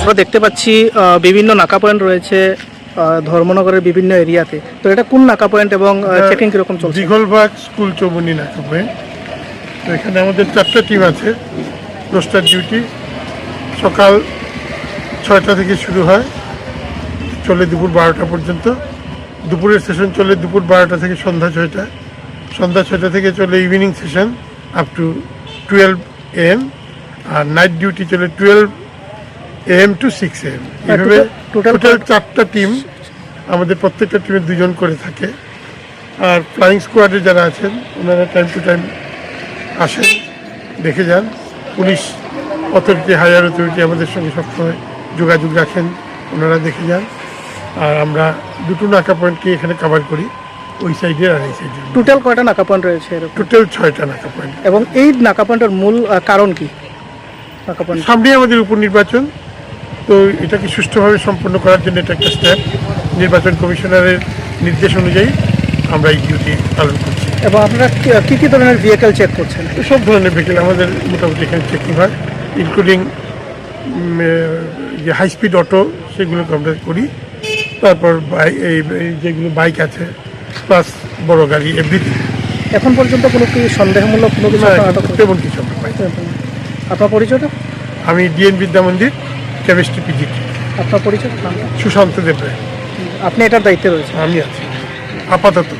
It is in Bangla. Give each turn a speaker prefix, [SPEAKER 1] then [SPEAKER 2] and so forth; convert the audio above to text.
[SPEAKER 1] আমরা দেখতে পাচ্ছি বিভিন্ন নাকা পয়েন্ট রয়েছে ধর্মনগরের বিভিন্ন এরিয়াতে। তো এটা কোন নাকা পয়েন্ট এবং চেকিং কিরকম চলছে?
[SPEAKER 2] দিঘলবাগ স্কুল চৌমুনি নাকা পয়েন্ট। তো এখানে আমাদের 4টা টিম আছে। রোস্টার ডিউটি সকাল 6টা থেকে শুরু হয়, চলে দুপুর 12টা পর্যন্ত। দুপুরের সেশন চলে দুপুর 12টা থেকে সন্ধ্যা 6টা। সন্ধ্যা 6টা থেকে চলে evening session up to 12 AM। আর নাইট ডিউটি চলে 12 AM to 6 AM। এইভাবে টোটাল 4টা টিম, আমাদের প্রত্যেকটা টিমে 2 জন করে থাকে। আর ফ্লাইং স্কোয়াডে যারা আছেন ওনারা টাইম টু টাইম আসেন, দেখে যান। পুলিশ অথরিটি, হায়ার অথরিটি আমাদের সঙ্গে সবসময় যোগাযোগ রাখেন, ওনারা দেখে যান। আর আমরা 2টো নাকা পয়েন্টকে এখানে কভার করি, ওই সাইডে আর এই সাইডে।
[SPEAKER 1] টোটাল কয়টা নাকা পয়েন্ট রয়েছে?
[SPEAKER 2] টোটাল 6টা নাকা পয়েন্ট।
[SPEAKER 1] এবং এই নাকা পয়েন্টের মূল কারণ কি? নাকা পয়েন্ট
[SPEAKER 2] সামনে আমাদের উপনির্বাচন, তো এটাকে সুষ্ঠুভাবে সম্পন্ন করার জন্য এটা একটা স্টেপ। নির্বাচন কমিশনারের নির্দেশ অনুযায়ী আমরা এই ডিউটি পালন করছি।
[SPEAKER 1] এবং আপনারা কী কী ধরনের ভেহিকেল চেক করছেন?
[SPEAKER 2] সব ধরনের ভেহিকেল আমাদের মোটামুটি এখানে চেকিং হয়, ইনক্লুডিং যে হাই স্পিড অটো সেগুলোকে আমরা করি। তারপর এই যেগুলো বাইক আছে প্লাস বড় গাড়ি, এভরিথিং।
[SPEAKER 1] এখন পর্যন্ত কোনো কি সন্দেহমূলক কোনো কিছু
[SPEAKER 2] তেমন কিছু আমরা পাই।
[SPEAKER 1] আপনার পরিচয়টা?
[SPEAKER 2] আমি ডিএন বিদ্যা মন্দির কেমিস্ট্রি পিজিটি।
[SPEAKER 1] আপনার পরিচয়?
[SPEAKER 2] সুশান্ত দেব।
[SPEAKER 1] আপনি এটার দায়িত্বে রয়েছে?
[SPEAKER 2] আমি আছি আপাতত।